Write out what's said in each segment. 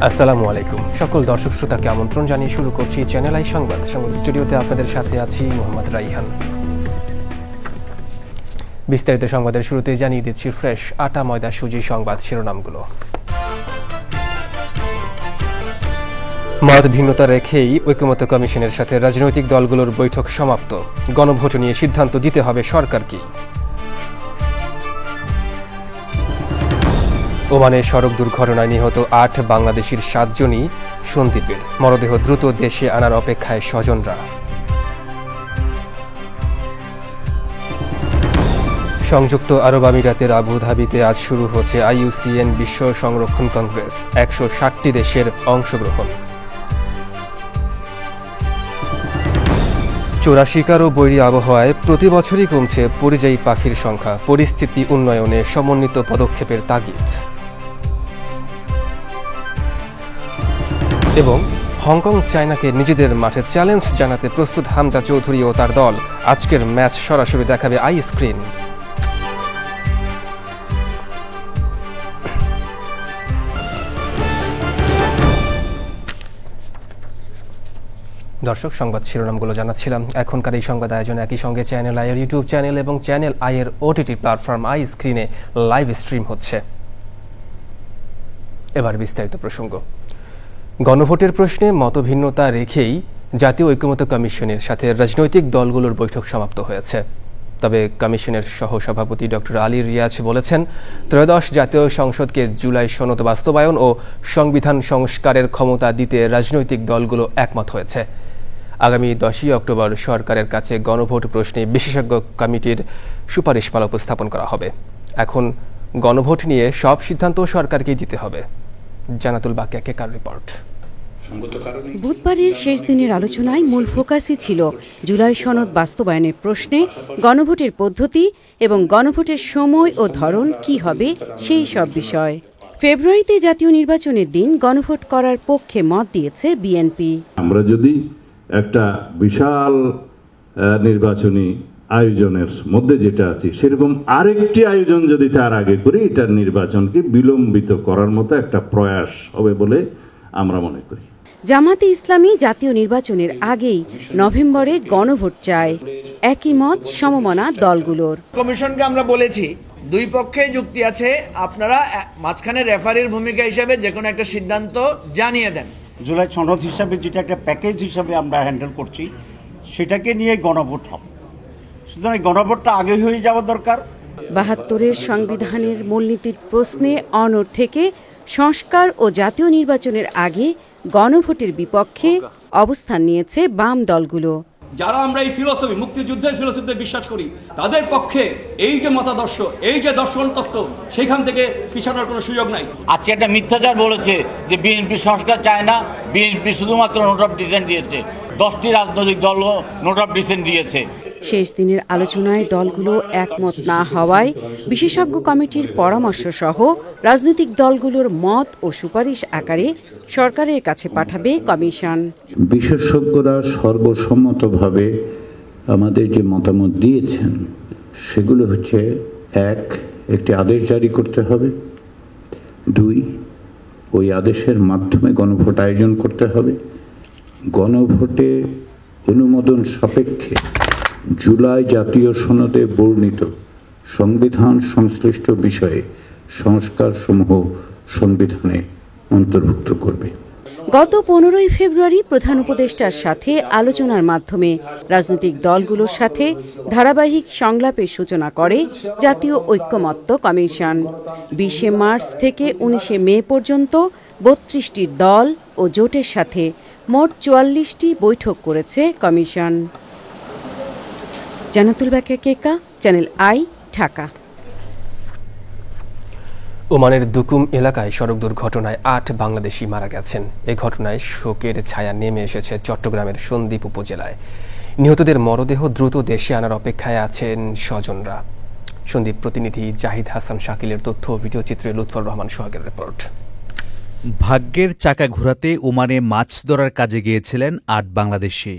আসসালামু আলাইকুম সকল দর্শক শ্রোতাকে আমন্ত্রণ জানিয়ে শুরু করছি চ্যানেল আই সংবাদ স্টুডিওতে আপনাদের সাথে আছি মোহাম্মদ রাইহান। বিস্তারিত সংবাদের শুরুতে জানিয়ে দিচ্ছি ফ্রেশ আটা ময়দা সুজি সংবাদ শিরোনামগুলো। মত ভিন্নতা রেখেই ঐকমত্য কমিশনের সাথে রাজনৈতিক দলগুলোর বৈঠক সমাপ্ত। গণভোট নিয়ে সিদ্ধান্ত দিতে হবে সরকারকে। ওমানে সড়ক দুর্ঘটনায় নিহত ৮ বাংলাদেশির ৭ জনই সন্দ্বীপের। মরদেহ দ্রুত দেশে আনার অপেক্ষায় স্বজনরা। সংযুক্ত আরব আমিরাতের আবুধাবিতে আজ শুরু হচ্ছে IUCN বিশ্ব সংরক্ষণ কংগ্রেস। ১৬০টি দেশের অংশগ্রহণ। চোরা শিকার ও বৈরী আবহাওয়ায় প্রতি বছরই কমছে পরিযায়ী পাখির সংখ্যা। পরিস্থিতি উন্নয়নে সমন্বিত পদক্ষেপের তাগিদ। এবং হংকং চায়নাকে নিজেদের মাঠে চ্যালেঞ্জ জানাতে প্রস্তুত হামজা চৌধুরী ও তার দল। আজকের ম্যাচ সরাসরি দেখাবে আই স্ক্রিন। দর্শক, সংবাদ শিরোনামগুলো জানাচ্ছিলাম। এখনকার এই সংবাদ আয়োজন একই সঙ্গে চ্যানেল আইয়ের ইউটিউব চ্যানেল এবং চ্যানেল আইয়ের OTT প্ল্যাটফর্ম আই স্ক্রিনে লাইভ স্ট্রিম হচ্ছে। এবার বিস্তারিত প্রসঙ্গ। গণভোটের প্রশ্নে মতভিন্নতা রেখেই জাতীয় ঐকমত্য কমিশনের সাথে রাজনৈতিক দলগুলোর বৈঠক সমাপ্ত হয়েছে। তবে কমিশনের সহসভাপতি ডক্টর আলী রিয়াজ বলেছেন, ত্রয়োদশ জাতীয় সংসদকে জুলাই সনদ বাস্তবায়ন ও সংবিধান সংস্কারের ক্ষমতা দিতে রাজনৈতিক দলগুলো একমত হয়েছে। আগামী 10ই অক্টোবর সরকারের কাছে গণভোট প্রশ্নে বিশেষজ্ঞ কমিটির সুপারিশমালা উপস্থাপন করা হবে। এখন গণভোট নিয়ে সব সিদ্ধান্ত সরকারকেই দিতে হবে। জানাতুল বাকিয়া কেকার রিপোর্ট। বুধবারের শেষ দিনের আলোচনায় মূল ফোকাসই ছিল জুলাই সনদ বাস্তবায়নের প্রশ্নে গণভোটের পদ্ধতি এবং গণভোটের সময় ও ধরন কি হবে সেই সব বিষয়। ফেব্রুয়ারিতে জাতীয় নির্বাচনের দিন গণভোট করার পক্ষে মত দিয়েছে বিএনপি। আমরা যদি একটা বিশাল নির্বাচনী আয়োজনের মধ্যে যেটা আছে সেরকম আরেকটি আয়োজন যদি তার আগে করি, এটার নির্বাচনকে বিলম্বিত করার মতো একটা প্রয়াস হবে বলে আমরা মনে করি। জামাতে ইসলামী জাতীয় নির্বাচনের আগেই নভেম্বরে গণভোট চায়। একই মত সমমনা দলগুলোর। কমিশনকে আমরা বলেছি দুই পক্ষে যুক্তি আছে, আপনারা মাঝখানে রেফারির ভূমিকা হিসাবে যে কোনো একটা সিদ্ধান্ত জানিয়ে দেন। জুলাই সনদ হিসাবে যেটা একটা প্যাকেজ হিসাবে আমরা হ্যান্ডেল করছি, সেটাকে নিয়ে গণভোট হবে। সুতরাং গণভোটটা আগে হয়ে যাওয়া দরকার। ৭২-এর সংবিধানের মূলনীতির প্রশ্নে অনড় থেকে সংস্কার ও জাতীয় নির্বাচনের আগে গণভোটের বিপক্ষে অবস্থান নিয়েছে বাম দলগুলো। যারা আমরা এই ফিলোসফি, মুক্তিযুদ্ধের ফিলোসফিতে বিশ্বাস করি, তাদের পক্ষে এই যে মতাদর্শ, এই যে দর্শন তত্ত্ব, সেখান থেকে পিছানোর কোনো সুযোগ নাই। আজকে একটা মিথ্যাচার বলেছে যে বিএনপি সংস্কার চায় না, বিএনপি শুধুমাত্র নোট অফ ডিসেন্ট দিয়েছে। 10টি রাজনৈতিক দল নোট অফ ডিসেন্ট দিয়েছে। শেষ দিনের আলোচনায় দলগুলো একমত না হওয়ায় বিশেষজ্ঞ কমিটির পরামর্শ সহ রাজনৈতিক দলগুলোর মত ও সুপারিশ আকারে সরকারের কাছে পাঠাবে কমিশন। বিশেষজ্ঞরা সর্বসম্মতভাবে আমাদের যে মতামত দিয়েছেন সেগুলো হচ্ছে: ১, একটি আদেশ জারি করতে হবে। ২, ওই আদেশের মাধ্যমে গণভোট আয়োজন করতে হবে। গণভোটে অনুমোদন সাপেক্ষে জুলাই জাতীয় সনদে বর্ণিত সংবিধান সংশ্লিষ্ট বিষয়ে সংস্কারসমূহ সংবিধানে অন্তর্ভুক্ত করবে। গত 15ই ফেব্রুয়ারি প্রধান উপদেষ্টার সাথে আলোচনার মাধ্যমে রাজনৈতিক দলগুলোর সাথে ধারাবাহিক সংলাপের সূচনা করে জাতীয় ঐকমত্য কমিশন। 20শে মার্চ থেকে 19শে মে পর্যন্ত 32টি দল ও জোটের সাথে মোট 44টি বৈঠক করেছে commission. Jannatul বাকিয়া Keka, channel I, Dhaka. ওমানের দুকুম এলাকায় সড়ক দুর্ঘটনায় ৮ বাংলাদেশি মারা গেছেন। এই ঘটনায় শোকের ছায়া নেমে এসেছে চট্টগ্রামের সন্দ্বীপ উপজেলায়। নিহতদের মরদেহ দ্রুত দেশে আনার অপেক্ষায় আছেন স্বজনরা। সন্দ্বীপ প্রতিনিধি জাহিদ হাসান শাকিলের তথ্য ও ভিডিও চিত্রে লুৎফর রহমান সোহাগের রিপোর্ট। ভাগ্যের চাকা ঘোরাতে ওমানে মাছ ধরার কাজে গিয়েছিলেন ৮ বাংলাদেশি।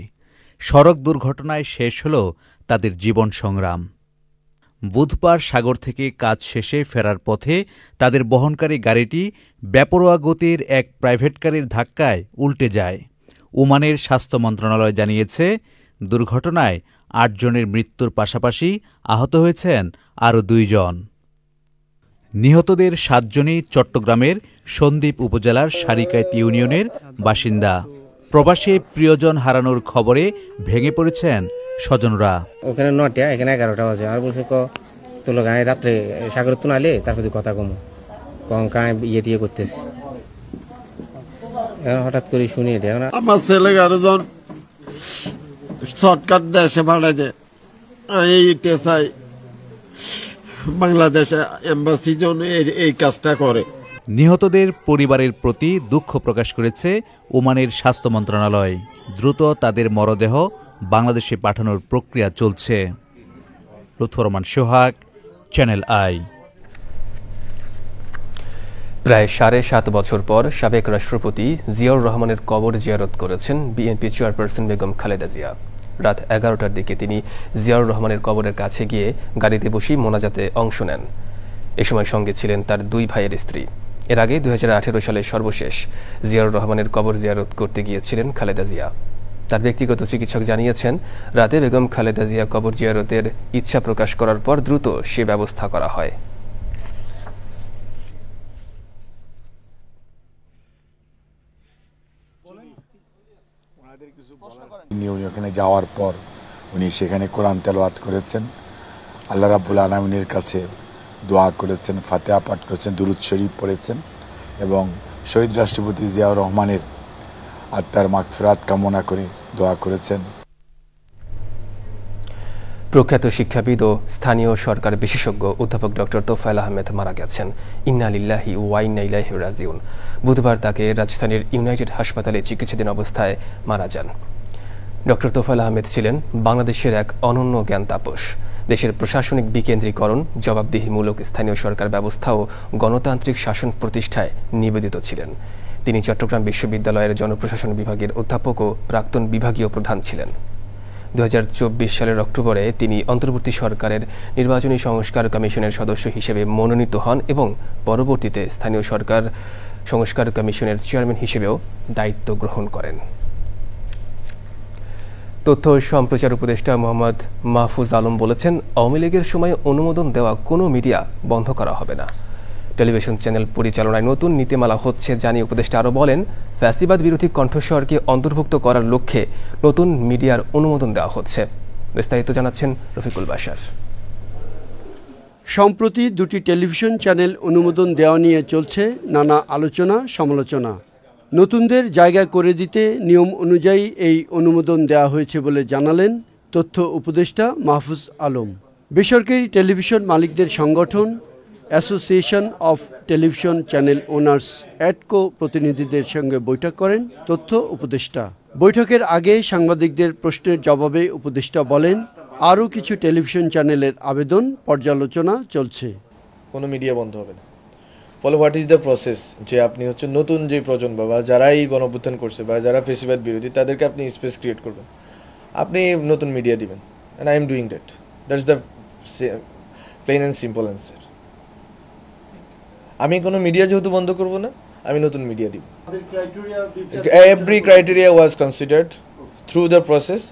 সড়ক দুর্ঘটনায় শেষ হল তাদের জীবন সংগ্রাম। বুধবার সাগর থেকে কাজ শেষে ফেরার পথে তাদের বহনকারী গাড়িটি বেপরোয়া গতির এক প্রাইভেট গাড়ির ধাক্কায় উল্টে যায়। ওমানের স্বাস্থ্য মন্ত্রণালয় জানিয়েছে, দুর্ঘটনায় ৮ জনের মৃত্যুর পাশাপাশি আহত হয়েছেন আরও ২ জন। নিহতদের ৭ জনই চট্টগ্রামের সন্দ্বীপ উপজেলার সারিকাইত ইউনিয়নের বাসিন্দা। প্রবাসে প্রিয়জন হারানোর খবরে ভেঙে পড়েছেন স্বজনরা। ওখানে ৯টা, এখানে 11টা বাজে। আর বলছে তোলো গায়ে রাত্রে সাগর তো নালে তারপর কথা কম কায় ইয়ে করতেছি। হঠাৎ করে শুনি এটা। আমার ছেলে 11 জন শর্টকাট দেশে ভাড়া দেয়। এইটা চাই বাংলাদেশে এম্বাসি জন্য এই কাজটা করে। নিহতদের পরিবারের প্রতি দুঃখ প্রকাশ করেছে ওমানের স্বাস্থ্য মন্ত্রণালয়। দ্রুত তাদের মরদেহ বাংলাদেশে পাঠানোর প্রক্রিয়া চলছে। লুৎফর রহমান সোহাগ, চ্যানেল আই। প্রায় ৭.৫ বছর পর সাবেক রাষ্ট্রপতি জিয়াউর রহমানের কবর জিয়ারত করেছেন বিএনপি চেয়ারপারসন বেগম খালেদা জিয়া। রাত ১১টার দিকে তিনি জিয়াউর রহমানের কবরের কাছে গিয়ে গাড়িতে বসেই মোনাজাতে অংশ নেন। এ সময় সঙ্গে ছিলেন তার 2 ভাইয়ের স্ত্রী। এর আগে ২০১৮ সালে সর্বশেষ জিয়াউর রহমানের কবর জিয়ারত করতে গিয়েছিলেন খালেদা জিয়া। তার ব্যক্তিগত চিকিৎসক জানিয়েছেন, রাতে বেগম খালেদা জিয়া কবর জিয়ারতের ইচ্ছা প্রকাশ করার পর দ্রুত সে ব্যবস্থা করা হয়। উনি ওখানে যাওয়ার পর উনি সেখানে কোরআন তেলাওয়াত করেছেন, আল্লাহ রাব্বুল আলামিনের কাছে দোয়া করেছেন, ফাতিহা পাঠ করেছেন, দুরূদ শরীফ পড়েছেন এবং শহীদ রাষ্ট্রপতি জিয়াউর রহমানের আত্মার মাগফিরাত কামনা করে দোয়া করেছেন। প্রখ্যাত শিক্ষাবিদ ও স্থানীয় সরকার বিশেষজ্ঞ অধ্যাপক ডক্টর তোফায়েল আহমেদ মারা গেছেন। ইন্না লিল্লাহি ওয়া ইন্না ইলাইহি রাজিউন। বুধবার তাকে রাজধানীর ইউনাইটেড হাসপাতালে চিকিৎসাধীন অবস্থায় মারা যান। ডক্টর তোফায়েল আহমেদ ছিলেন বাংলাদেশের এক অনন্য জ্ঞান তাপস। দেশের প্রশাসনিক বিকেন্দ্রীকরণ, জবাবদিহিমূলক স্থানীয় সরকার ব্যবস্থা ও গণতান্ত্রিক শাসন প্রতিষ্ঠায় নিবেদিত ছিলেন। তিনি চট্টগ্রাম বিশ্ববিদ্যালয়ের জনপ্রশাসন বিভাগের অধ্যাপক ও প্রাক্তন বিভাগীয় প্রধান ছিলেন। ২০২৪ সালের অক্টোবরে তিনি অন্তর্বর্তী সরকারের নির্বাচনী সংস্কার কমিশনের সদস্য হিসেবে মনোনীত হন এবং পরবর্তীতে স্থানীয় সরকার সংস্কার কমিশনের চেয়ারম্যান হিসেবেও দায়িত্ব গ্রহণ করেন। তথ্য সম্প্রচার উপদেষ্টা মোহাম্মদ মাহফুজ আলম বলেছেন, আওয়ামী লীগের সময় অনুমোদন দেওয়া কোনো মিডিয়া বন্ধ করা হবে না। টেলিভিশন চ্যানেল পরিচালনায় নতুন নীতিমালা হচ্ছে জানিয়ে উপদেষ্টা আরও বলেন, ফ্যাসিবাদ বিরোধী কণ্ঠস্বরকে অন্তর্ভুক্ত করার লক্ষ্যে নতুন মিডিয়ার অনুমোদন দেওয়া হচ্ছে। বিস্তারিত জানাচ্ছেন রফিকুল বাশার। সম্প্রতি 2টি টেলিভিশন চ্যানেল অনুমোদন দেওয়া নিয়ে চলছে নানা আলোচনা সমালোচনা। নতুনদের জায়গা করে দিতে নিয়ম অনুযায়ী এই অনুমোদন দেওয়া হয়েছে বলে জানালেন তথ্য উপদেষ্টা মাহফুজ আলম। বেসরকারি টেলিভিশন মালিকদের সংগঠন association of television channel owners ATCO প্রতিনিধিদের সঙ্গে বৈঠক করেন তথ্য উপদেষ্টা। বৈঠকের আগে সাংবাদিকদের প্রশ্নের জবাবে উপদেষ্টা বলেন, আরও কিছু টেলিভিশন চ্যানেলের আবেদন পর্যালোচনা চলছে। কোনো মিডিয়া বন্ধ হবে না। ফলে হোয়াট ইজ দ্য প্রসেস, যে আপনি হচ্ছে নতুন যে প্রজন্ম বা যারা এই গণঅভ্যুত্থান করছে বা যারা ফেসিবাদ বিরোধী তাদেরকে আপনি স্পেস ক্রিয়েট করবেন, আপনি নতুন মিডিয়া দিবেন। And I am doing that. That's the plain and simple answer. আমি কোনো মিডিয়া যেহেতু বন্ধ করব না, আমি নতুন মিডিয়া দিব। Every criteria was considered through the process.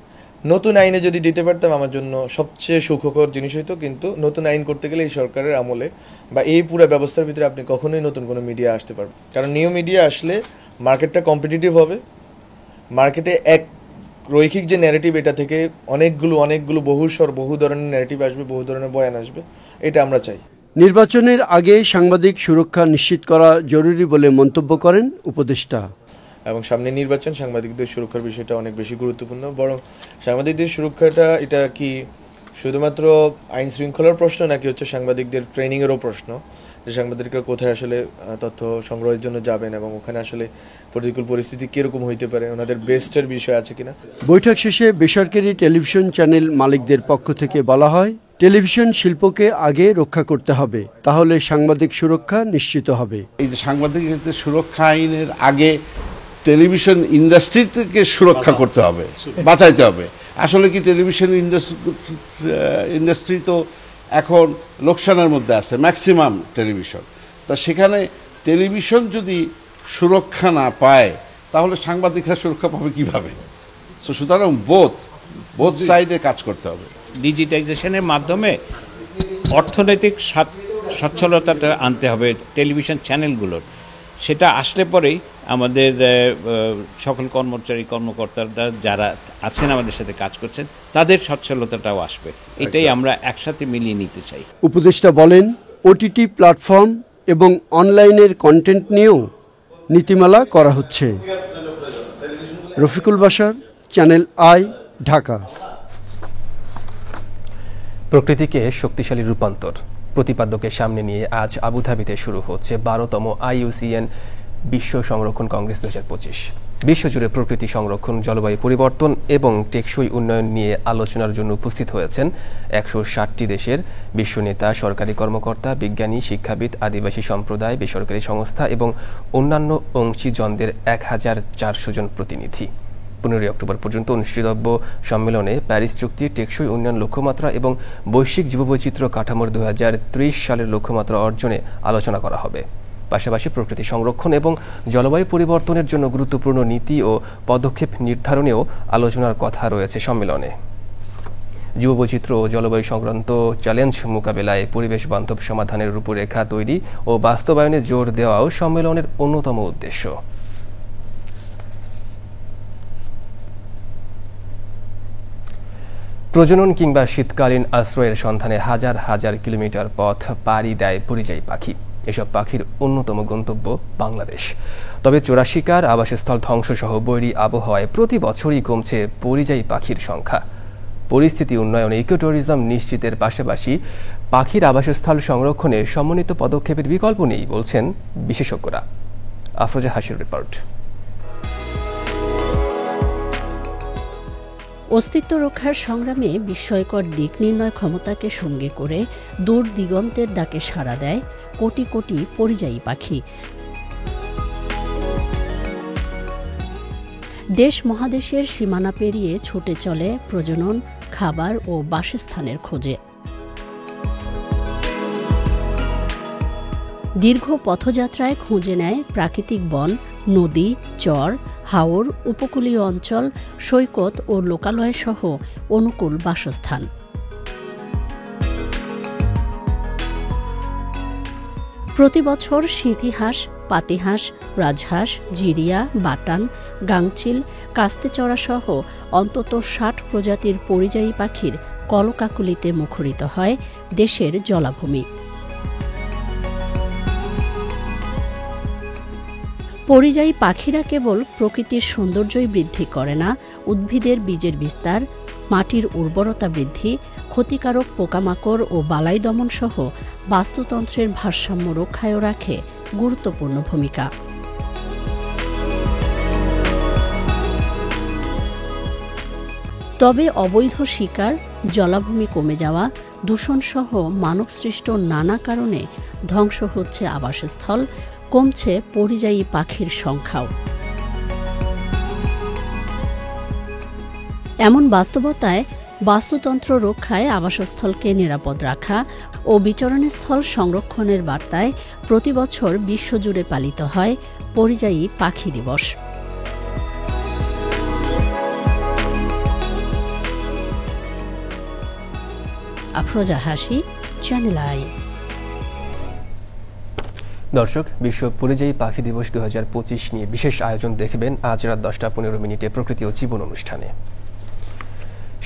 নতুন আইনে যদি দিতে পারতাম আমার জন্য সবচেয়ে সুখকর জিনিস হইতো, কিন্তু নতুন আইন করতে গেলে এই সরকারের আমলে বা এই পুরো ব্যবস্থার ভিতরে আপনি কখনোই নতুন কোনো মিডিয়া আসতে পারবেন। কারণ নিউ মিডিয়া আসলে মার্কেটটা কম্পিটিটিভ হবে, মার্কেটে এক রৈখিক যে ন্যারেটিভ এটা থেকে অনেকগুলো বহু ধরনের ন্যারেটিভ আসবে, বহু ধরনের বয়ান আসবে, এটা আমরা চাই। নির্বাচনের আগে সাংবাদিক সুরক্ষা নিশ্চিত করা জরুরি বলে মন্তব্য করেন উপদেষ্টা। এবং সামনে নির্বাচন, সাংবাদিকদের সুরক্ষার বিষয়টা অনেক বেশি গুরুত্বপূর্ণ। বরং সাংবাদিকদের সুরক্ষাটা এটা কি শুধুমাত্র আইন শৃঙ্খলার প্রশ্ন নাকি হচ্ছে সাংবাদিকদের ট্রেনিংয়েরও প্রশ্ন, যে সাংবাদিকরা কোথায় আসলে তথ্য সংগ্রহের জন্য যাবেন এবং ওখানে আসলে প্রতিকূল পরিস্থিতি কীরকম হইতে পারে, ওনাদের বেস্টের বিষয় আছে কিনা। বৈঠক শেষে বেসরকারি টেলিভিশন চ্যানেল মালিকদের পক্ষ থেকে বলা হয়, টেলিভিশন শিল্পকে আগে রক্ষা করতে হবে, তাহলে সাংবাদিক সুরক্ষা নিশ্চিত হবে। এই যে সাংবাদিকদের সুরক্ষা আইনের আগে টেলিভিশন ইন্ডাস্ট্রিকে সুরক্ষা করতে হবে, বাঁচাইতে হবে। আসলে কি টেলিভিশন ইন্ডাস্ট্রি তো এখন লোকসানের মধ্যে আছে ম্যাক্সিমাম টেলিভিশন। তা সেখানে টেলিভিশন যদি সুরক্ষা না পায় তাহলে সাংবাদিকরা সুরক্ষা পাবে কিভাবে? সো সুতরাং বোথ সাইডে কাজ করতে হবে। ডিজিটাইজেশনের মাধ্যমে অর্থনৈতিক সচ্ছলতাটা আনতে হবে টেলিভিশন চ্যানেলগুলোর। সেটা আসলে পরেই আমাদের সকল কর্মকর্তারা যারা আছেন আমাদের সাথে কাজ করছেন তাদের সচ্ছলতাটাও আসবে। এটাই আমরা একসাথে মিলিয়ে নিতে চাই। উপদেষ্টা বলেন, ওটিটি প্ল্যাটফর্ম এবং অনলাইনের কন্টেন্ট নিয়েও নীতিমালা করা হচ্ছে। Rafiqul Bashar, channel I, Dhaka. প্রকৃতিকে শক্তিশালী রূপান্তর প্রতিপাদ্যকে সামনে নিয়ে আজ আবুধাবিতে শুরু হচ্ছে 12তম IUCN বিশ্ব সংরক্ষণ কংগ্রেস 2025। বিশ্বজুড়ে প্রকৃতি সংরক্ষণ, জলবায়ু পরিবর্তন এবং টেকসই উন্নয়ন নিয়ে আলোচনার জন্য উপস্থিত হয়েছেন 160টি দেশের বিশ্ব নেতা, সরকারি কর্মকর্তা, বিজ্ঞানী, শিক্ষাবিদ, আদিবাসী সম্প্রদায়, বেসরকারি সংস্থা এবং অন্যান্য অংশীজনদের 1400 জন প্রতিনিধি। 15 অক্টোবর পর্যন্ত অনুষ্ঠিতব্য সম্মেলনে প্যারিস চুক্তি, টেকসই উন্নয়ন লক্ষ্যমাত্রা এবং বৈশ্বিক জীববৈচিত্র্য কাঠামোর 2030 সালের লক্ষ্যমাত্রা অর্জনে আলোচনা করা হবে। পাশাপাশি প্রকৃতি সংরক্ষণ এবং জলবায়ু পরিবর্তনের জন্য গুরুত্বপূর্ণ নীতি ও পদক্ষেপ নির্ধারণেও আলোচনার কথা রয়েছে সম্মেলনে। জীববৈচিত্র্য ও জলবায়ু সংক্রান্ত চ্যালেঞ্জ মোকাবেলায় পরিবেশ বান্ধব সমাধানের রূপরেখা তৈরি ও বাস্তবায়নে জোর দেওয়াও সম্মেলনের অন্যতম উদ্দেশ্য। প্রজনন কিংবা শীতকালীন আশ্রয়ের সন্ধানে হাজার হাজার কিলোমিটার পথ পাড়ি দেয় পরিযায়ী পাখি। এসব পাখির অন্যতম গন্তব্য বাংলাদেশ। তবে চোরাশিকার, আবাসস্থল ধ্বংসসহ বৈরী আবহাওয়ায় প্রতি বছরই কমছে পরিযায়ী পাখির সংখ্যা। পরিস্থিতি উন্নয়নে ইকোট্যুরিজম নিশ্চিতের পাশাপাশি পাখির আবাসস্থল সংরক্ষণে সমন্বিত পদক্ষেপের বিকল্প নেই বলছেন বিশেষজ্ঞরা। আফরোজা হাসির রিপোর্ট। অস্তিত্ব রক্ষার সংগ্রামে বিস্ময়কর দিক নির্ণয় ক্ষমতাকে সঙ্গে করে দূর দিগন্তের ডাকে সাড়া দেয় কোটি কোটি পরিযায়ী পাখি। দেশ মহাদেশের সীমানা পেরিয়ে ছুটে চলে প্রজনন, খাবার ও বাসস্থানের খোঁজে। দীর্ঘ পথযাত্রায় খুঁজে নেয় প্রাকৃতিক বন, নদী, চর, হাওর, উপকূলীয় অঞ্চল, সৈকত ও লোকালয় সহ অনুকূল বাসস্থান। প্রতি বছর সিঁথিহাঁস, পাতিহাঁস, রাজহাঁস, জিরিয়া, বাটান, গাংচিল, কাস্তেচড়া সহ অন্তত 60 প্রজাতির পরিযায়ী পাখির কলকাকলিতে মুখরিত হয় দেশের জলাভূমি। পরিযায়ী পাখিরা কেবল প্রকৃতির সৌন্দর্যই বৃদ্ধি করে না, উদ্ভিদের বীজের বিস্তার, মাটির উর্বরতা বৃদ্ধি, ক্ষতিকারক পোকামাকড় ও বালাই দমন সহ বাস্তুতন্ত্রের ভারসাম্য রক্ষায়ও রাখে গুরুত্বপূর্ণ ভূমিকা। তবে অবৈধ শিকার, জলাভূমি কমে যাওয়া, দূষণসহ মানবসৃষ্ট নানা কারণে ধ্বংস হচ্ছে আবাসস্থল, কমছে পরিযায়ী পাখির সংখ্যাও। এমন বাস্তবতায় বাস্তুতন্ত্র রক্ষায় আবাসস্থলকে নিরাপদ রাখা ও বিচরণস্থল সংরক্ষণের বার্তায় প্রতিবছর বিশ্বজুড়ে পালিত হয় পরিযায়ী পাখি দিবস। আফরোজা হাসি, চ্যানেল আই। দর্শক, বিশ্ব পরিযায়ী পাখি দিবস 2025 নিয়ে বিশেষ আয়োজন দেখবেন আজ রাত 10:15 প্রকৃতি ও জীবন অনুষ্ঠানে।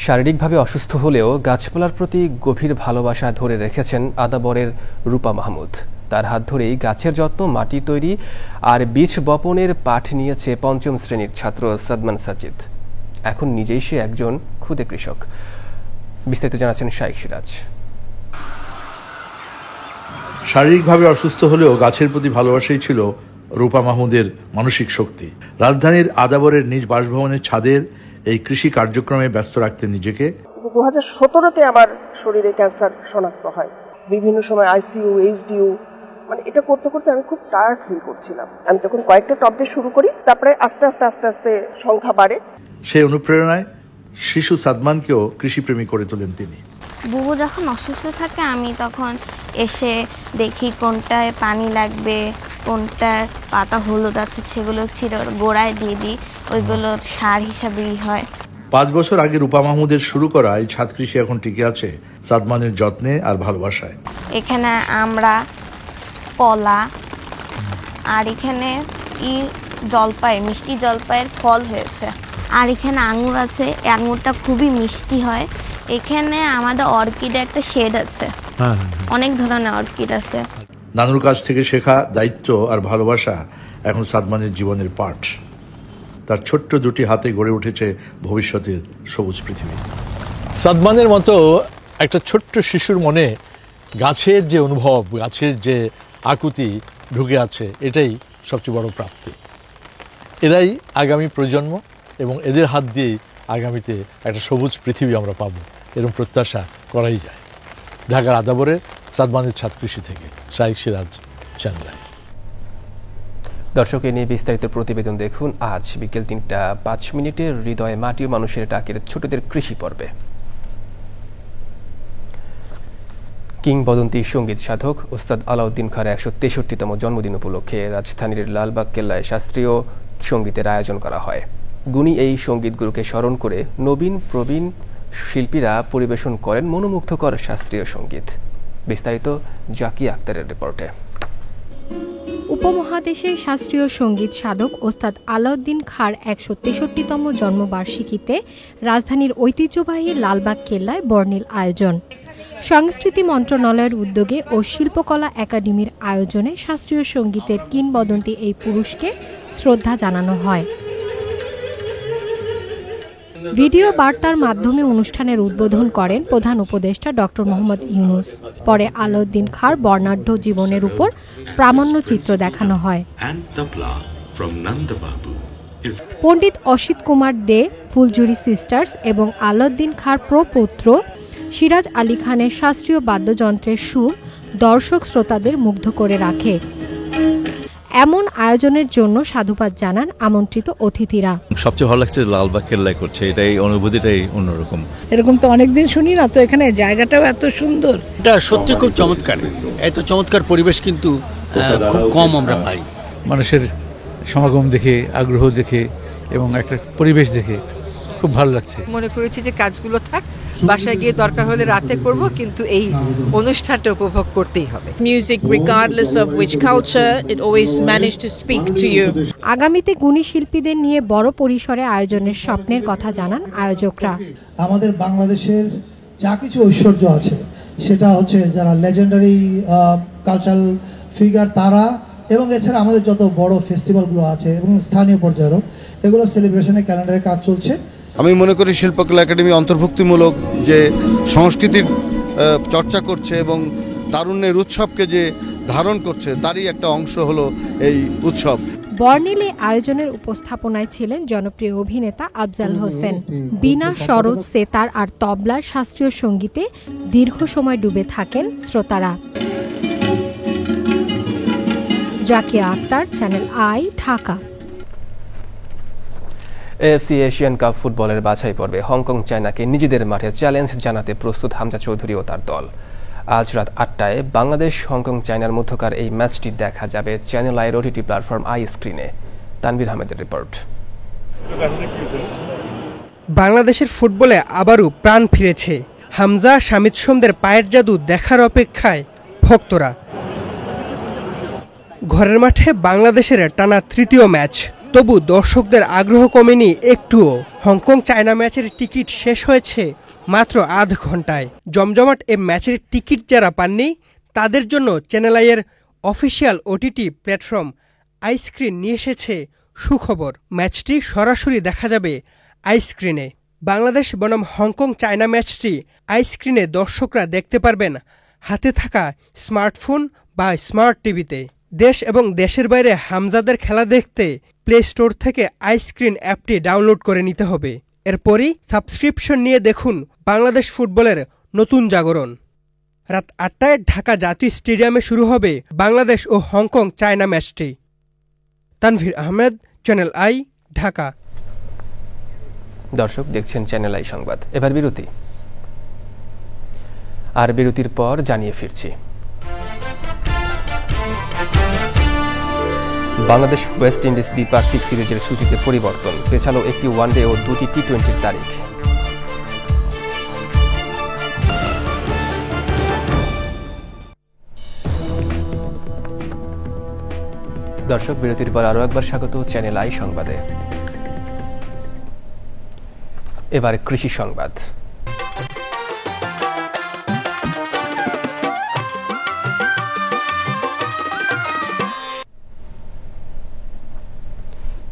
শারীরিকভাবে অসুস্থ হলেও গাছপালার প্রতি গভীর ভালোবাসা ধরে রেখেছেন আদাবরের রূপা মাহমুদ। তার হাত ধরেই গাছের যত্ন, মাটি তৈরি আর বীজ বপনের পাঠ নিয়েছে 5ম শ্রেণীর ছাত্র সাদমান সাজিদ। এখন নিজেই সে একজন ক্ষুদে কৃষক। বিস্তারিত জানাচ্ছেন শাইখ সিরাজ। শারীরিকভাবে অসুস্থ হলেও গাছের প্রতি ভালোবাসাই ছিল রূপা মাহমুদের মানসিক শক্তি। রাজধানীর আদাবরের নিজ বাসভবনের ছাদের এই কৃষি কার্যক্রমে ব্যস্ত রাখতেন নিজেকে। 2017-তে আমার শরীরে ক্যান্সার শনাক্ত হয়। বিভিন্ন সময় ICU, HDU, মানে এটা করতে করতে আমি খুব টায়ার্ড ফিল করছিলাম। আমি তখন কয়েকটা টপ দিয়ে শুরু করি, তারপরে আস্তে আস্তে সংখ্যা বাড়ে। সেই অনুপ্রেরণায় শিশু সাদমানকেও কৃষিপ্রেমী করে তোলেন তিনি। বুবু যখন অসুস্থ থাকে আমি তখন এসে দেখি কোনটায় পানি লাগবে, কোনটার পাতা হলুদ আছে সেগুলো ছিঁড়ে গোড়ায় দিয়ে দিই, ওইগুলোর সার হিসাবেই হয়। 5 বছর আগে রূপা মাহমুদের শুরু করা এই ছাদ কৃষি এখন টিকে আছে সাদমানের যত্নে আর ভালোবাসায়। এখানে আমরা, কলা আর এখানে জলপাই, মিষ্টি জলপাইয়ের ফল হয়েছে, আর এখানে আঙুর আছে, এই আঙুরটা খুবই মিষ্টি হয়। এখানে আমাদের অর্কিডের একটা শেড আছে, অনেক ধরনের অর্কিড আছে। নানুর কাছ থেকে শেখা দায়িত্ব আর ভালোবাসা এখন সাদমানের জীবনের পাঠ। তার ছোট্ট দুটি হাতে গড়ে উঠেছে ভবিষ্যতের সবুজ পৃথিবী। সাদমানের মতো একটা ছোট্ট শিশুর মনে গাছের যে অনুভব, গাছের যে আকুতি ঢুকে আছে, এটাই সবচেয়ে বড় প্রাপ্তি। এরাই আগামী প্রজন্ম এবং এদের হাত দিয়েই আগামীতে একটা সবুজ পৃথিবী আমরা পাবো, এরকম প্রত্যাশা করাই যায়। ঢাকার আদাবরের সাদমানের ছাদ কৃষি থেকে শাইখ সিরাজ, চ্যানেল আই। দর্শক, এ নিয়ে বিস্তারিত প্রতিবেদন দেখুন আজ বিকেল 3টা 5 হৃদয়ে মাটি ও মানুষের ডাকের ছোটদের কৃষি পর্বে। কিংবদন্তি সঙ্গীত সাধক ওস্তাদ আলাউদ্দিন খাঁর 163তম জন্মদিন উপলক্ষে রাজধানীর লালবাগ কেল্লায় শাস্ত্রীয় সঙ্গীতের আয়োজন করা হয়। গুণী এই সঙ্গীত গুরুকে স্মরণ করে নবীন প্রবীণ শিল্পীরা পরিবেশন করেন মনোমুগ্ধকর শাস্ত্রীয় সঙ্গীত। বিস্তারিত জাকিয়া আক্তারের রিপোর্টে। উপমহাদেশের শাস্ত্রীয় সঙ্গীত সাধক ওস্তাদ আলাউদ্দিন খাঁর 163তম জন্মবার্ষিকীতে রাজধানীর ঐতিহ্যবাহী লালবাগ কেল্লায় বর্ণিল আয়োজন। সংস্কৃতি মন্ত্রণালয়ের উদ্যোগে ও শিল্পকলা একাডেমির আয়োজনে শাস্ত্রীয় সঙ্গীতের কিংবদন্তি এই পুরুষকে শ্রদ্ধা জানানো হয়। ভিডিও বার্তার মাধ্যমে অনুষ্ঠানের উদ্বোধন করেন প্রধান উপদেষ্টা ডক্টর মোহাম্মদ ইউনূস। পরে আলাউদ্দিন খাঁর বর্ণাঢ্য জীবনের উপর প্রামাণ্য চিত্র দেখানো হয়। পণ্ডিত অসিত কুমার দে, ফুলঝুরি সিস্টার্স এবং আলাউদ্দিন খাঁর প্রপৌত্র সিরাজ আলী খানের শাস্ত্রীয় বাদ্যযন্ত্রের সুর দর্শক শ্রোতাদের মুগ্ধ করে রাখে। এমন আয়োজনের জন্য সাধুবাদ জানান আমন্ত্রিত অতিথিরা। সবচেয়ে ভালো লাগছে লালবাগ কেল্লায় করছে, এটাই অনুভূতিটাই অন্যরকম। এরকম তো অনেকদিন শুনি না, তো এখানে জায়গাটাও এত সুন্দর, এটা সত্যি খুব চমৎকার। এত চমৎকার পরিবেশ কিন্তু খুব কম আমরা পাই। মানুষের সমাগম দেখে, আগ্রহ দেখে এবং একটা পরিবেশ দেখে খুব ভালো লাগছে। মনে করেছি যে কাজগুলো থাক, বাসায় গিয়ে দরকার হলে রাতে করব, কিন্তু এই অনুষ্ঠানটা উপভোগ করতেই হবে। Music, regardless of which culture, it always managed to speak to you. আগামীতে গুণী শিল্পীদের নিয়ে বড় পরিসরে আয়োজনের স্বপ্নের কথা জানান আয়োজকরা। আমাদের বাংলাদেশের যা কিছু ঐশ্বর্য আছে সেটা হচ্ছে যারা লেজেন্ডারি কালচারাল ফিগার তারা, এবং এছাড়া আমাদের যত বড় ফেস্টিভ্যালগুলো আছে এবং স্থানীয় পর্যায়েরও এগুলো সেলিব্রেশনের ক্যালেন্ডারে কাজ চলছে। আমি মনে করি শিল্পকলা একাডেমি অন্তর্ভুক্তিমূলক যে সংস্কৃতির চর্চা করছে এবং তারুণ্যের উৎসবকে যে ধারণ করছে তারই একটা অংশ হলো এই উৎসব। বর্ণিলে আয়োজনের উপস্থাপনায় ছিলেন জনপ্রিয় অভিনেতা আফজাল হোসেন। বিনা সরোজ, সেতার আর তবলার শাস্ত্রীয় সঙ্গীতে দীর্ঘ সময় ডুবে থাকেন শ্রোতারা। Zakia Akter, Channel I, Dhaka. AFC Asian Cup ফুটবলের বাছাই পর্বে হংকং চায়নাকে নিজেদের মাঠে চ্যালেঞ্জ জানাতে প্রস্তুত হামজা চৌধুরী ও তার দল। আজ রাত 8টায় বাংলাদেশ হংকং চায়নার মধ্যকার এই ম্যাচটি দেখা যাবে চ্যানেল আইয়ের ওটিটি প্ল্যাটফর্ম আই স্ক্রিনে। তানভীর আহমেদের রিপোর্ট। বাংলাদেশের ফুটবলে আবারও প্রাণ ফিরেছে। হামজা, শামিদ সোমদের পায়ের জাদু দেখার অপেক্ষায় ভক্তরা। ঘরের মাঠে বাংলাদেশের টানা তৃতীয় ম্যাচ, তবু দর্শকদের আগ্রহ কমেনি একটুও। হংকং চায়না ম্যাচের টিকিট শেষ হয়েছে মাত্র আধ ঘন্টায়। জমজমাট এ ম্যাচের টিকিট যারা পাননি তাদের জন্য চ্যানেল আইয়ের official OTT platform I screen নিয়ে এসেছে সুখবর। ম্যাচটি সরাসরি দেখা যাবে আই স্ক্রিনে। বাংলাদেশ বনাম হংকং চায়না ম্যাচটি আই স্ক্রিনে দর্শকরা দেখতে পারবেন হাতে থাকা স্মার্টফোন বা স্মার্ট টিভিতে। দেশ এবং দেশের বাইরে হামজাদের খেলা দেখতে প্লে স্টোর থেকে আই স্ক্রিন অ্যাপটি ডাউনলোড করে নিতে হবে। এরপরই সাবস্ক্রিপশন নিয়ে দেখুন বাংলাদেশ ফুটবলের নতুন জাগরণ। রাত 8টায় ঢাকা জাতীয় স্টেডিয়ামে শুরু হবে বাংলাদেশ ও হংকং চায়না ম্যাচটি। Tanvir Ahmed, channel I, Dhaka. দর্শক দেখছেন চ্যানেল আই সংবাদ। এবার বিরতি। আর বিরতির পর জানিয়ে ফিরছি। বাংলাদেশ ওয়েস্ট ইন্ডিজ দ্বিপাক্ষিক সিরিজের সূচিতে পরিবর্তন, পেছালো একটি ওয়ানডে ও 2টি টি-20 তারিখ। দর্শক, বিরতির পর আরও একবার স্বাগত চ্যানেল আই সংবাদে। এবার কৃষি সংবাদ।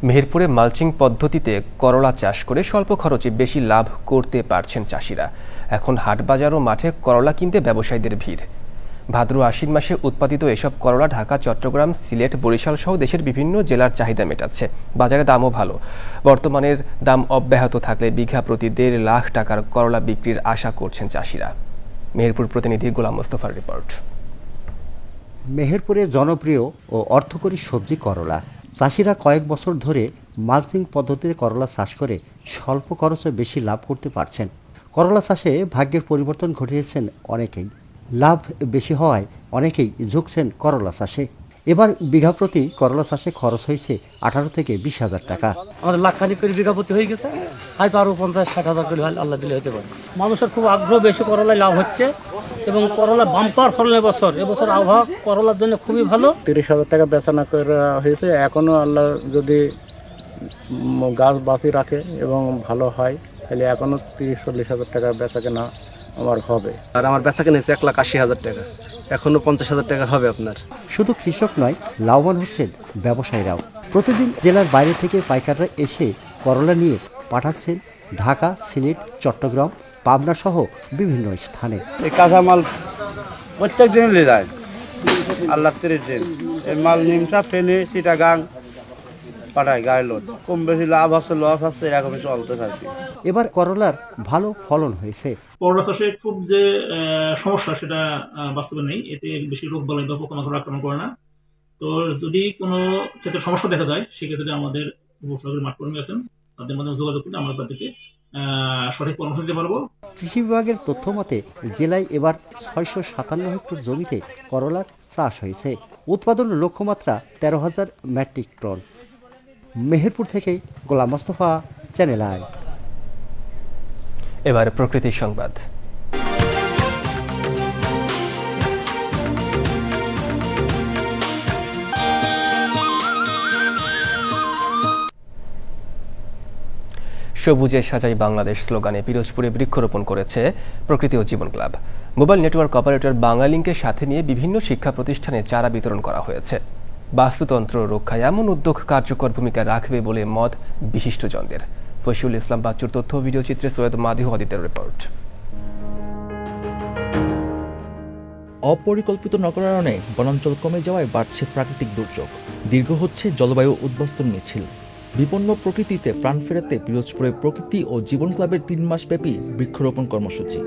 মেহেরপুরে মালচিং পদ্ধতিতে করলা চাষ করে স্বল্প খরচে বেশি লাভ করতে পারছেন চাষিরা। এখন হাটবাজার ও মাঠে করলা কিনতে ব্যবসায়ীদের ভিড়। ভাদ্র আশ্বিন মাসে উৎপাদিত এসব করলা ঢাকা, চট্টগ্রাম, সিলেট, বরিশাল সহ দেশের বিভিন্ন জেলার চাহিদা মেটাচ্ছে। বাজারে দামও ভালো। বর্তমানের দাম অব্যাহত থাকলে বিঘা প্রতি 1.5 লাখ টাকার করলা বিক্রির আশা করছেন চাষিরা। মেহেরপুর প্রতিনিধি গোলাম মোস্তফার রিপোর্ট। মেহেরপুরের জনপ্রিয় ও অর্থকরী সবজি করলা। চাষিরা কয়েক বছর ধরে মালচিং পদ্ধতিতে করলা চাষ করে স্বল্প খরচে বেশি লাভ করতে পারছেন। করলা চাষে ভাগ্যের পরিবর্তন ঘটিয়েছেন অনেকেই। লাভ বেশি হওয়ায় অনেকেই ঝুঁকছেন করলা চাষে। এবার বিঘা প্রতি করলা চাষে খরচ হয়েছে 18 থেকে 20 হাজার টাকা। আমাদের লাখখানিক করে বিঘা প্রতি হয়ে গেছে, হয়তো আরো 50-60 হাজার করে আল্লাহ দিলে হতে পারে। মানুষের খুব আগ্রহ, বেশি করলায় লাভ হচ্ছে এবং করলা বাম্পার ফলন এবছর আবহাওয়া করলার জন্য খুবই ভালো। 30 হাজার টাকা বেচানা করা হয়েছে। এখনো আল্লাহ যদি গাছ বাঁচিয়ে রাখে এবং ভালো হয় তাহলে এখনো 30-40 হাজার টাকা বেচা কেনা আমার হবে। আর আমার বেচা কেনা 1,80,000 টাকা, এখনো 50,000 টাকা হবে আপনার। শুধু কৃষক নয়, লাভবান হচ্ছেন ব্যবসায়ীরাও। প্রতিদিন জেলার বাইরে থেকে পাইকাররা এসে করলা নিয়ে পাঠাচ্ছেন ঢাকা, সিলেট, চট্টগ্রাম, পাবনা সহ বিভিন্ন স্থানে। এই কাঁচামাল প্রত্যেক দিন নিয়ে যায়, আল্লাহ 30 দিন এই মাল নিমসা, ফেনে, চিটাগাং পাঠায় গায়ে লোড। কম বেশি লাভ আছে, লস আছে, এরকমই চলতে থাকি। এবার করলার ভালো ফলন হয়েছে। করলা চাষে খুব যে সমস্যা সেটা বাস্তবে নেই। এতে বেশি রোগ বালাই বা পোকামাকড় আক্রমণ করে না। তো যদি কোনো ক্ষেত্রে সমস্যা দেখা যায় সেক্ষেত্রে আমাদের উপসর্গের মাঠ কর্মী আছেন, তাদের মাধ্যমে যোগাযোগ করে আমরা তাদেরকে সঠিক পরামর্শ দিতে পারবো। কৃষি বিভাগের তথ্য মতে জেলায় এবার 657 হেক্টর জমিতে করলার চাষ হয়েছে। উৎপাদন লক্ষ্যমাত্রা 13,000 মেট্রিক টন। মেহেরপুর থেকে গোলাম মোস্তফা, চ্যানেল আই। এবার প্রকৃতির সংবাদ। সবুজে সাজাই বাংলাদেশ স্লোগানে পিরোজপুরে বৃক্ষরোপণ করেছে প্রকৃতি ও জীবন ক্লাব। মোবাইল নেটওয়ার্ক অপারেটর বাংলালিংকের সাথে নিয়ে বিভিন্ন শিক্ষা প্রতিষ্ঠানে চারা বিতরণ করা হয়েছে। বাস্তুতন্ত্র রক্ষায় এমন উদ্যোগ কার্যকর ভূমিকা রাখবে বলে মত বিশিষ্টজনদের। ফশিউল ইসলাম বাচ্চুর তথ্য, ভিডিও চিত্রে সৈয়দ মাদিহ আদিতের রিপোর্ট। অপরিকল্পিত নগরায়নে বনাঞ্চল কমে যাওয়ায় বাড়ছে প্রাকৃতিক দুর্যোগ, দীর্ঘ হচ্ছে জলবায়ু উদ্বাস্তন মিছিল। বিপন্ন প্রকৃতিতে প্রাণ ফেরাতে পিরোজপুরে প্রকৃতি ও জীবন ক্লাবের 3 মাসব্যাপী বৃক্ষরোপণ কর্মসূচি।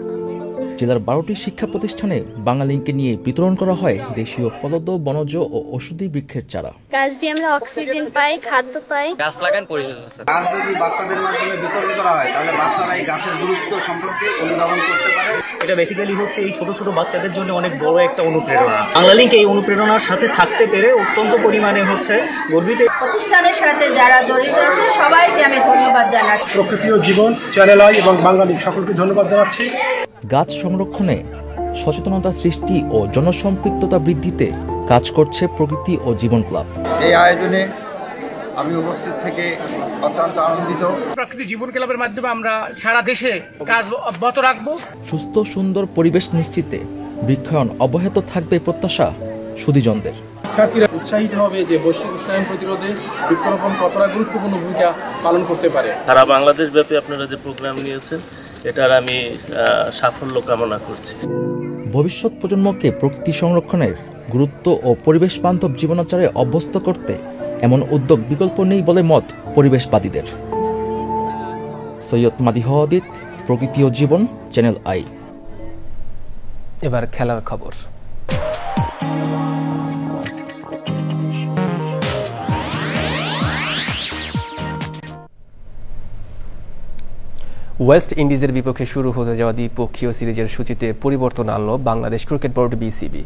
জেলার 12টি শিক্ষা প্রতিষ্ঠানে বাংলালিংকে নিয়ে বিতরণ করা হয় দেশীয় ফলদ, বনজ ও ঔষধি বৃক্ষের চারা। গাছ দিয়ে আমরা অক্সিজেন পাই, খাদ্য পাই। গাছ লাগান পরিচর্যা। গাছ যদি বাচ্চাদের মাধ্যমে বিতরণ করা হয় তাহলে বাচ্চারা এই গাছের গুরুত্ব সম্পর্কে অনুধাবন করতে পারে। এটা বেসিক্যালি হচ্ছে এই ছোট ছোট বাচ্চাদের জন্য অনেক বড় একটা অনুপ্রেরণা। বাংলালিংক এই অনুপ্রেরণার সাথে থাকতে পেরে অত্যন্ত পরিমাণে হচ্ছে গর্বিত। প্রতিষ্ঠানের সাথে যারা জড়িত আছে সবাইকে আমি ধন্যবাদ জানাচ্ছি। প্রকৃতি ও জীবন, চ্যানেল আই এবং বাংলালিংক সকলকে ধন্যবাদ জানাচ্ছি। গাছ সংরক্ষণে সচেতনতা সৃষ্টি ও জনসম্পৃক্ততা বৃদ্ধিতে কাজ করছে প্রকৃতি ও জীবন ক্লাব। এই আয়োজনে আমি উপস্থিত থেকে অত্যন্ত আনন্দিত। প্রকৃতি জীবন ক্লাবের মাধ্যমে আমরা সারা দেশে কাজ অব্যাহত রাখব। সুস্থ সুন্দর পরিবেশ নিশ্চিতে বৃক্ষায়ন অব্যাহত থাকবে প্রত্যাশা সুধীজনদের। শিক্ষার্থীরা উৎসাহিত হবে যে বৈশ্বিক উষ্ণায়ন প্রতিরোধে বৃক্ষরোপণ কতটা গুরুত্বপূর্ণ ভূমিকা পালন করতে পারে। সারা বাংলাদেশ ব্যাপী আপনারা যে প্রোগ্রাম নিয়েছেন এটার আমি সাফল্য কামনা করছি। ভবিষ্যৎ প্রজন্মকে প্রকৃতি সংরক্ষণের গুরুত্ব ও পরিবেশ বান্ধব জীবনাচারে অভ্যস্ত করতে এমন উদ্যোগ বিকল্প নেই বলে মত পরিবেশবাদীদের। সৈয়দ মাদিহ আদিত, প্রকৃতি ও জীবন, চ্যানেল আই। এবার খেলার খবর। ওয়েস্ট ইন্ডিজের বিপক্ষে শুরু হতে যাওয়া দ্বিপক্ষীয় সিরিজের সূচিতে পরিবর্তন আনল বাংলাদেশ ক্রিকেট বোর্ড বিসিবি।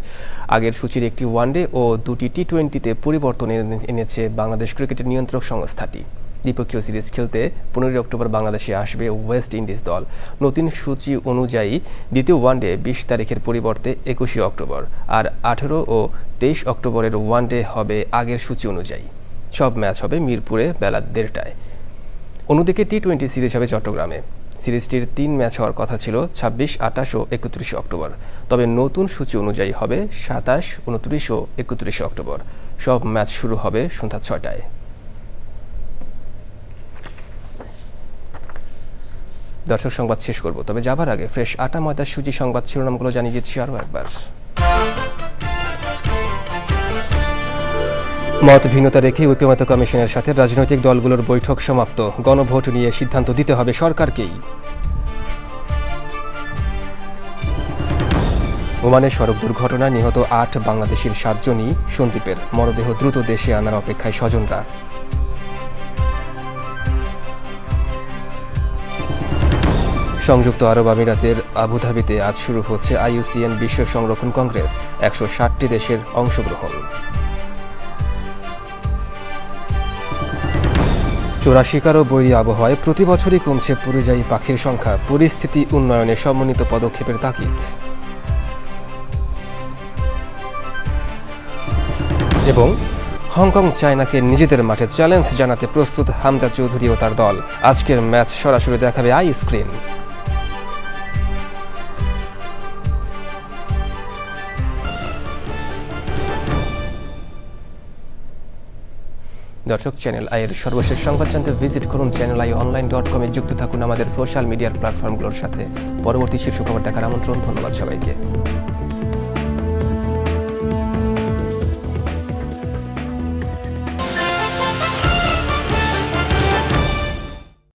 আগের সূচির একটি ওয়ানডে ও 2টি টি-20তে পরিবর্তন এনেছে বাংলাদেশ ক্রিকেটের নিয়ন্ত্রক সংস্থাটি। দ্বিপক্ষীয় সিরিজ খেলতে 15 অক্টোবর বাংলাদেশে আসবে ওয়েস্ট ইন্ডিজ দল। নতুন সূচি অনুযায়ী দ্বিতীয় ওয়ানডে 20 তারিখের পরিবর্তে 21 অক্টোবর, আর 18 ও 23 অক্টোবরের ওয়ানডে হবে আগের সূচি অনুযায়ী। সব ম্যাচ হবে মিরপুরে বেলা 1:30টায়। অন্যদিকে টি-20 সিরিজ হবে চট্টগ্রামে। সিরিজটির 3 ম্যাচ হওয়ার কথা ছিল 26, 28 ও 31 অক্টোবর, তবে নতুন সূচি অনুযায়ী হবে 27, 29 ও 31 অক্টোবর। সব ম্যাচ শুরু হবে সন্ধ্যা 6টায়। দর্শক, সংবাদ শেষ করব, তবে যাবার আগে ফ্রেশ আটা ময়দার সুজি সংবাদ শিরোনামগুলো জানিয়ে দিচ্ছি আরও একবার। মত ভিন্নতা রেখে ঐক্যমত্য কমিশনের সাথে রাজনৈতিক দলগুলোর বৈঠক সমাপ্ত। গণভোট নিয়ে সিদ্ধান্ত দিতে হবে সরকারকেই। ওমানের সড়ক দুর্ঘটনায় নিহত 8 বাংলাদেশির 7 জনই সন্দ্বীপের। মরদেহ দ্রুত দেশে আনার অপেক্ষায় স্বজনরা। সংযুক্ত আরব আমিরাতের আবুধাবিতে আজ শুরু হচ্ছে IUCN বিশ্ব সংরক্ষণ কংগ্রেস। 160টি দেশের অংশগ্রহণ। চোরা শিকার ও বৈরী আবহাওয়ায় প্রতি বছরই কমছে পরিযায়ী পাখির সংখ্যা। পরিস্থিতি উন্নয়নে সমন্বিত পদক্ষেপের তাগিদ। এবং হংকং চায়নাকে নিজেদের মাঠে চ্যালেঞ্জ জানাতে প্রস্তুত হামজা চৌধুরী ও তার দল। আজকের ম্যাচ সরাসরি দেখাবে আই স্ক্রিন। দর্শক, চ্যানেল আইয়ের সর্বশেষ সংবাদ জানতে ভিজিট করুন channelionline.com-এ। যুক্ত থাকুন আমাদের সোশ্যাল মিডিয়ার প্ল্যাটফর্মগুলোর সাথে। পরবর্তী শীর্ষ খবর দেখার আমন্ত্রণ। ধন্যবাদ সবাইকে।